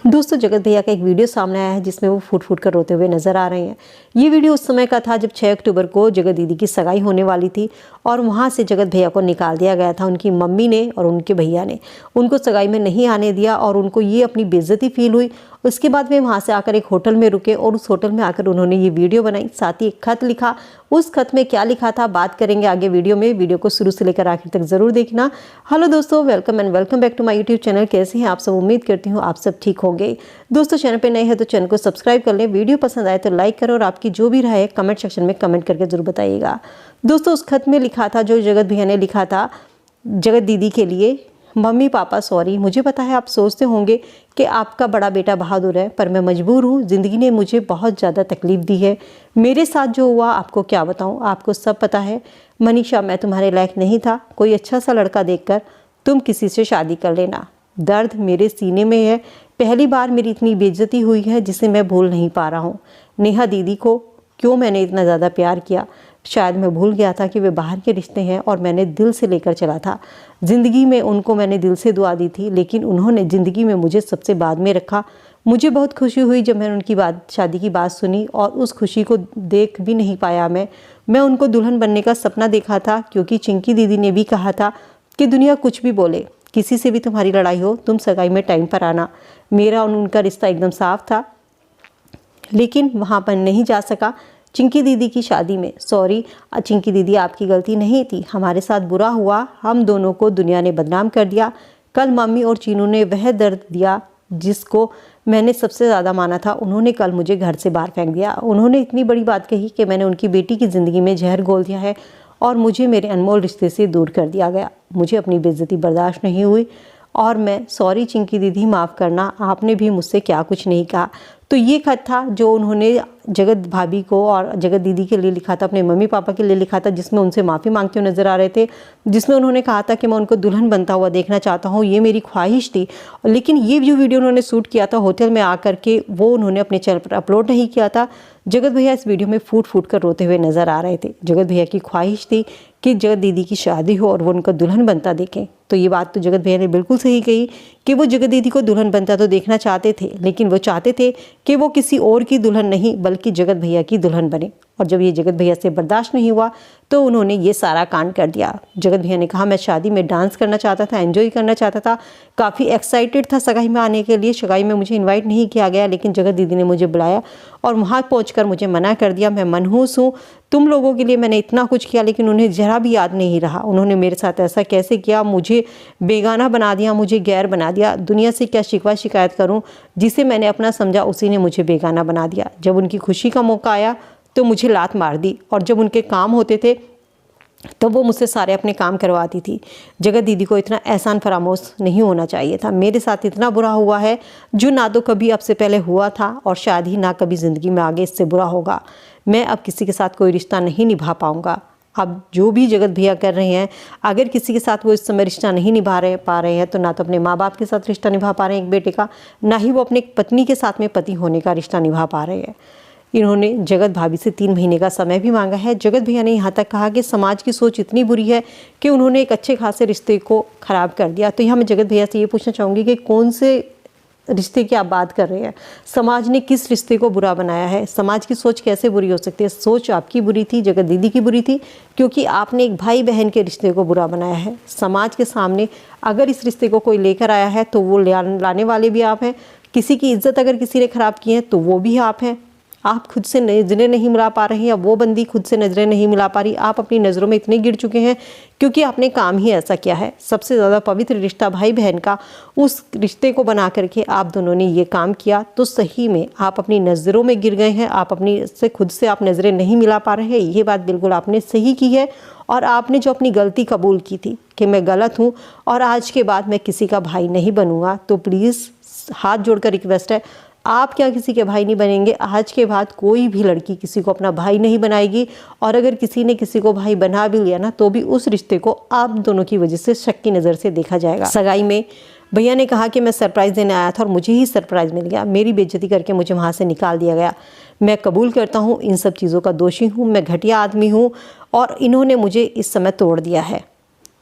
दोस्तों जगत भैया का एक वीडियो सामने आया है जिसमें वो फूट फूट कर रोते हुए नजर आ रहे हैं। ये वीडियो उस समय का था जब 6 अक्टूबर को जगत दीदी की सगाई होने वाली थी और वहाँ से जगत भैया को निकाल दिया गया था। उनकी मम्मी ने और उनके भैया ने उनको सगाई में नहीं आने दिया और उनको ये अपनी बेइज्जती फील हुई। उसके बाद वे वहाँ से आकर एक होटल में रुके और उस होटल में आकर उन्होंने ये वीडियो बनाई, साथ ही एक खत लिखा। उस खत में क्या लिखा था बात करेंगे आगे वीडियो में। वीडियो को शुरू से लेकर आखिर तक जरूर देखना। हेलो दोस्तों, welcome and welcome back to my YouTube channel. कैसे हैं आप सब? उम्मीद करती हूँ आप सब ठीक होंगे। दोस्तों चैनल पे नए हैं तो चैनल को सब्सक्राइब कर लें, वीडियो पसंद आए तो लाइक करो और आपकी जो भी राय है कमेंट सेक्शन में कमेंट करके जरूर बताइएगा। दोस्तों उस खत में लिखा था, जो जगत भैया ने लिखा था जगत दीदी के लिए, मम्मी पापा सॉरी, मुझे पता है आप सोचते होंगे कि आपका बड़ा बेटा बहादुर है, पर मैं मजबूर हूँ। ज़िंदगी ने मुझे बहुत ज़्यादा तकलीफ़ दी है। मेरे साथ जो हुआ आपको क्या बताऊँ, आपको सब पता है। मनीषा, मैं तुम्हारे लायक नहीं था। कोई अच्छा सा लड़का देखकर तुम किसी से शादी कर लेना। दर्द मेरे सीने में है। पहली बार मेरी इतनी बेइज्जती हुई है जिसे मैं भूल नहीं पा रहा हूँ। नेहा दीदी को क्यों मैंने इतना ज़्यादा प्यार किया, शायद मैं भूल गया था कि वे बाहर के रिश्ते हैं और मैंने दिल से लेकर चला था। ज़िंदगी में उनको मैंने दिल से दुआ दी थी, लेकिन उन्होंने ज़िंदगी में मुझे सबसे बाद में रखा। मुझे बहुत खुशी हुई जब मैंने उनकी शादी की बात सुनी और उस खुशी को देख भी नहीं पाया मैं उनको दुल्हन बनने का सपना देखा था, क्योंकि चिंकी दीदी ने भी कहा था कि दुनिया कुछ भी बोले, किसी से भी तुम्हारी लड़ाई हो, तुम सगाई में टाइम पर आना। मेरा और उनका रिश्ता एकदम साफ था, लेकिन वहाँ पर नहीं जा सका चिंकी दीदी की शादी में। सॉरी चिंकी दीदी, आपकी गलती नहीं थी। हमारे साथ बुरा हुआ, हम दोनों को दुनिया ने बदनाम कर दिया। कल मम्मी और चीनू ने वह दर्द दिया जिसको मैंने सबसे ज़्यादा माना था। उन्होंने कल मुझे घर से बाहर फेंक दिया। उन्होंने इतनी बड़ी बात कही कि मैंने उनकी बेटी की ज़िंदगी में जहर घोल दिया है और मुझे मेरे अनमोल रिश्ते से दूर कर दिया गया। मुझे अपनी बेइज्जती बर्दाश्त नहीं हुई और मैं सॉरी चिंकी दीदी, माफ़ करना, आपने भी मुझसे क्या कुछ नहीं कहा। तो ये खत था जो उन्होंने जगत भाभी को और जगत दीदी के लिए लिखा था, अपने मम्मी पापा के लिए लिखा था, जिसमें उनसे माफ़ी मांगते हुए नज़र आ रहे थे, जिसमें उन्होंने कहा था कि मैं उनको दुल्हन बनता हुआ देखना चाहता हूँ, ये मेरी ख्वाहिश थी। लेकिन ये जो वीडियो उन्होंने शूट किया था होटल में आकर के, वो उन्होंने अपने चैनल पर अपलोड नहीं किया था। जगत भैया इस वीडियो में फूट फूट कर रोते हुए नज़र आ रहे थे। जगत भैया की ख्वाहिश थी कि जगत दीदी की शादी हो और वो उनका दुल्हन बनता देखें। तो ये बात तो जगत भैया ने बिल्कुल सही कही कि वो जगत दीदी को दुल्हन बनता तो देखना चाहते थे, लेकिन वो चाहते थे कि वो किसी और की दुल्हन नहीं बल्कि जगत भैया की दुल्हन बने। और जब ये जगत भैया से बर्दाश्त नहीं हुआ तो उन्होंने ये सारा कांड कर दिया। जगत भैया ने कहा मैं शादी में डांस करना चाहता था, एंजॉय करना चाहता था, काफ़ी एक्साइटेड था सगाई में आने के लिए। सगाई में मुझे इनवाइट नहीं किया गया, लेकिन जगत दीदी ने मुझे बुलाया और वहाँ पहुँचकर मुझे मना कर दिया। मैं मनहूस हूँ, तुम लोगों के लिए मैंने इतना कुछ किया, लेकिन उन्हें जरा भी याद नहीं रहा उन्होंने मेरे साथ ऐसा कैसे किया। मुझे बेगाना बना दिया, मुझे गैर बना दिया। दुनिया से क्या शिकवा शिकायत करूं, जिसे मैंने अपना समझा उसी ने मुझे बेगाना बना दिया। जब उनकी खुशी का मौका आया तो मुझे लात मार दी और जब उनके काम होते थे तो वो मुझसे सारे अपने काम करवाती थी। जगत दीदी को इतना एहसान फरामोश नहीं होना चाहिए था। मेरे साथ इतना बुरा हुआ है जो ना तो कभी अब से पहले हुआ था और शायद ही ना कभी ज़िंदगी में आगे इससे बुरा होगा। मैं अब किसी के साथ कोई रिश्ता नहीं निभा पाऊँगा। अब जो भी जगत भैया कर रहे हैं, अगर किसी के साथ वो इस समय रिश्ता नहीं पा रहे हैं तो ना तो अपने माँ बाप के साथ रिश्ता निभा पा रहे हैं एक बेटे का, ना ही वो अपने पत्नी के साथ में पति होने का रिश्ता निभा पा रहे हैं। इन्होंने जगत भाभी से 3 महीने का समय भी मांगा है। जगत भैया ने यहाँ तक कहा कि समाज की सोच इतनी बुरी है कि उन्होंने एक अच्छे खासे रिश्ते को ख़राब कर दिया। तो यहाँ मैं जगत भैया से ये पूछना चाहूँगी कि कौन से रिश्ते की आप बात कर रहे हैं? समाज ने किस रिश्ते को बुरा बनाया है? समाज की सोच कैसे बुरी हो सकती है? सोच आपकी बुरी थी, जगत दीदी की बुरी थी, क्योंकि आपने एक भाई बहन के रिश्ते को बुरा बनाया है। समाज के सामने अगर इस रिश्ते को कोई लेकर आया है तो वो लाने वाले भी आप हैं। किसी की इज्जत अगर किसी ने ख़राब की है तो वो भी आप हैं। आप खुद से नज़रें नहीं मिला पा रहे हैं या वो बंदी खुद से नज़रें नहीं मिला पा रही। आप अपनी नज़रों में इतने गिर चुके हैं क्योंकि आपने काम ही ऐसा किया है। सबसे ज़्यादा पवित्र रिश्ता भाई बहन का, उस रिश्ते को बना करके आप दोनों ने ये काम किया। तो सही में आप अपनी नज़रों में गिर गए हैं। आप अपनी से खुद से आप नज़रें नहीं मिला पा रहे हैं। ये बात बिल्कुल आपने सही की है और आपने जो अपनी गलती कबूल की थी कि मैं गलत हूँ और आज के बाद मैं किसी का भाई नहीं बनूँगा, तो प्लीज़ हाथ जोड़कर रिक्वेस्ट है, आप क्या किसी के भाई नहीं बनेंगे। आज के बाद कोई भी लड़की किसी को अपना भाई नहीं बनाएगी और अगर किसी ने किसी को भाई बना भी लिया ना, तो भी उस रिश्ते को आप दोनों की वजह से शक की नज़र से देखा जाएगा। सगाई में भैया ने कहा कि मैं सरप्राइज़ देने आया था और मुझे ही सरप्राइज़ मिल गया। मेरी बेइज्जती करके मुझे वहाँ से निकाल दिया गया। मैं कबूल करता हूँ इन सब चीज़ों का दोषी हूँ, मैं घटिया आदमी हूँ और इन्होंने मुझे इस समय तोड़ दिया है।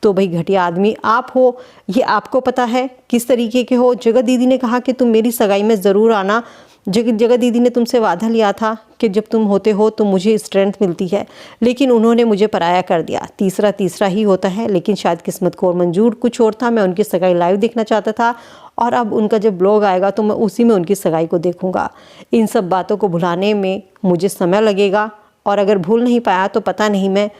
तो भाई घटिया आदमी आप हो, ये आपको पता है किस तरीके के हो। जगत दीदी ने कहा कि तुम मेरी सगाई में ज़रूर आना। जगत दीदी ने तुमसे वादा लिया था कि जब तुम होते हो तो मुझे स्ट्रेंथ मिलती है, लेकिन उन्होंने मुझे पराया कर दिया। तीसरा ही होता है, लेकिन शायद किस्मत को और मंजूर कुछ और था। मैं उनकी सगाई लाइव देखना चाहता था और अब उनका जब ब्लॉग आएगा तो मैं उसी में उनकी सगाई को देखूंगा। इन सब बातों को भुलाने में मुझे समय लगेगा और अगर भूल नहीं पाया तो पता नहीं मैं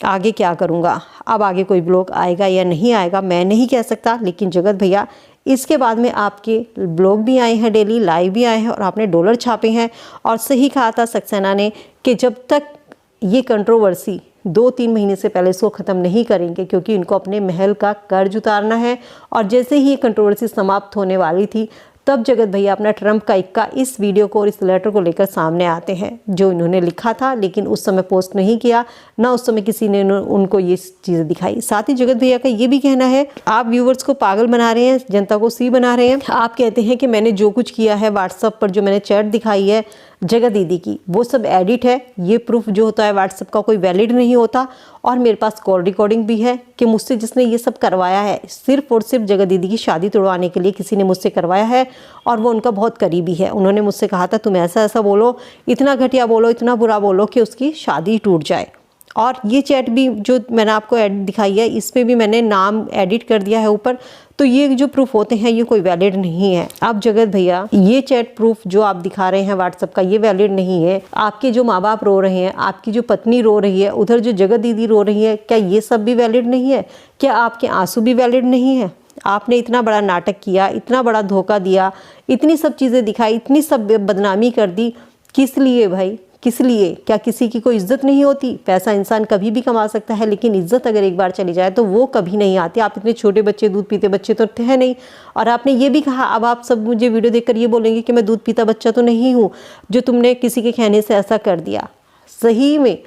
आगे क्या करूँगा। अब आगे कोई ब्लॉग आएगा या नहीं आएगा मैं नहीं कह सकता, लेकिन जगत भैया इसके बाद में आपके ब्लॉग भी आए हैं, डेली लाइव भी आए हैं और आपने डॉलर छापे हैं। और सही कहा था सक्सेना ने कि जब तक ये कंट्रोवर्सी 2-3 महीने से पहले इसको ख़त्म नहीं करेंगे, क्योंकि इनको अपने महल का कर्ज उतारना है। और जैसे ही ये कंट्रोवर्सी समाप्त होने वाली थी तब जगत भैया अपना ट्रम्प का इक्का इस वीडियो को और इस लेटर को लेकर सामने आते हैं जो इन्होंने लिखा था, लेकिन उस समय पोस्ट नहीं किया, ना उस समय किसी ने उनको ये चीज़ें दिखाई। साथ ही जगत भैया का ये भी कहना है, आप व्यूवर्स को पागल बना रहे हैं, जनता को सी बना रहे हैं। आप कहते हैं कि मैंने जो कुछ किया है व्हाट्सएप पर, जो मैंने चैट दिखाई है जगत दीदी की, वो सब एडिट है। ये प्रूफ जो होता है व्हाट्सएप का कोई वैलिड नहीं होता। और मेरे पास कॉल रिकॉर्डिंग भी है कि मुझसे जिसने ये सब करवाया है सिर्फ और सिर्फ जगत दीदी की शादी तोड़वाने के लिए किसी ने मुझसे करवाया है और वो उनका बहुत करीबी है। उन्होंने मुझसे कहा था तुम ऐसा ऐसा बोलो, इतना घटिया बोलो, इतना बुरा बोलो कि उसकी शादी टूट जाए। और ये चैट भी जो मैंने आपको दिखाई है इस पर भी मैंने नाम एडिट कर दिया है ऊपर। तो ये जो प्रूफ होते हैं ये कोई वैलिड नहीं है। अब जगत भैया ये चैट प्रूफ जो आप दिखा रहे हैं व्हाट्सएप का ये वैलिड नहीं है। आपके जो माँ बाप रो रहे हैं, आपकी जो पत्नी रो रही है, उधर जो जगत दीदी रो रही है, क्या ये सब भी वैलिड नहीं है? क्या आपके आंसू भी वैलिड नहीं है? आपने इतना बड़ा नाटक किया, इतना बड़ा धोखा दिया, इतनी सब चीज़ें दिखाई, इतनी सब बदनामी कर दी, किस लिए भाई? किस लिए? क्या किसी की कोई इज्जत नहीं होती? पैसा इंसान कभी भी कमा सकता है, लेकिन इज्जत अगर एक बार चली जाए तो वो कभी नहीं आती। आप इतने छोटे बच्चे, दूध पीते बच्चे तो थे नहीं। और आपने ये भी कहा, अब आप सब मुझे वीडियो देखकर ये बोलेंगे कि मैं दूध पीता बच्चा तो नहीं हूँ जो तुमने किसी के कहने से ऐसा कर दिया। सही में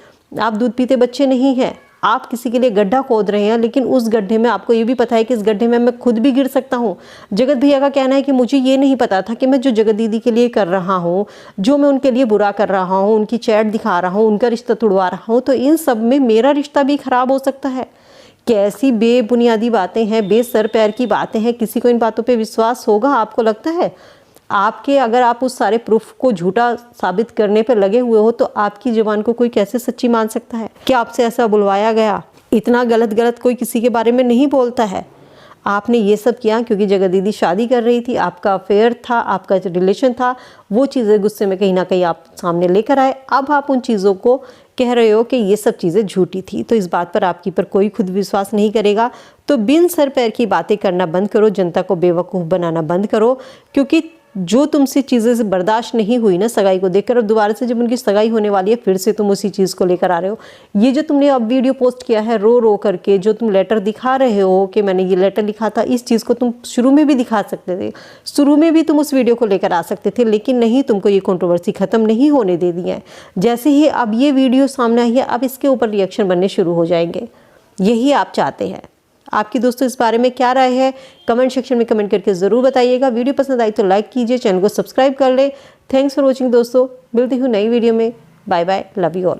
आप दूध पीते बच्चे नहीं हैं। आप किसी के लिए गड्ढा खोद रहे हैं, लेकिन उस गड्ढे में आपको ये भी पता है कि इस गड्ढे में मैं खुद भी गिर सकता हूँ। जगत भैया का कहना है कि मुझे ये नहीं पता था कि मैं जो जगत दीदी के लिए कर रहा हूँ, जो मैं उनके लिए बुरा कर रहा हूँ, उनकी चैट दिखा रहा हूँ, उनका रिश्ता तुड़वा रहा हूँ, तो इन सब में मेरा रिश्ता भी खराब हो सकता है। कैसी बेबुनियादी बातें हैं, बेसर पैर की बातें हैं। किसी को इन बातों पर विश्वास होगा? आपको लगता है? आपके अगर आप उस सारे प्रूफ को झूठा साबित करने पर लगे हुए हो तो आपकी जुबान को कोई कैसे सच्ची मान सकता है? क्या आपसे ऐसा बुलवाया गया? इतना गलत कोई किसी के बारे में नहीं बोलता है। आपने ये सब किया क्योंकि जगत दीदी शादी कर रही थी, आपका अफेयर था, आपका रिलेशन था। वो चीज़ें गुस्से में कहीं ना कहीं आप सामने लेकर आए। अब आप उन चीज़ों को कह रहे हो कि ये सब चीज़ें झूठी थी, तो इस बात पर आपकी पर कोई खुद विश्वास नहीं करेगा। तो बिन सर पैर की बातें करना बंद करो, जनता को बेवकूफ़ बनाना बंद करो, क्योंकि जो तुमसे चीज़ें से बर्दाश्त नहीं हुई ना सगाई को देखकर, अब दोबारा से जब उनकी सगाई होने वाली है फिर से तुम उसी चीज़ को लेकर आ रहे हो। ये जो तुमने अब वीडियो पोस्ट किया है रो रो करके, जो तुम लेटर दिखा रहे हो कि मैंने ये लेटर लिखा था, इस चीज़ को तुम शुरू में भी दिखा सकते थे, शुरू में भी तुम उस वीडियो को लेकर आ सकते थे, लेकिन नहीं, तुमको ये कंट्रोवर्सी ख़त्म नहीं होने दे दी है। जैसे ही अब ये वीडियो सामने आई है अब इसके ऊपर रिएक्शन बनने शुरू हो जाएंगे। यही आप चाहते हैं। आपकी दोस्तों इस बारे में क्या राय है कमेंट सेक्शन में कमेंट करके ज़रूर बताइएगा। वीडियो पसंद आई तो लाइक कीजिए, चैनल को सब्सक्राइब कर लें। थैंक्स फॉर वॉचिंग दोस्तों, मिलती हूँ नई वीडियो में। Bye bye, love you all.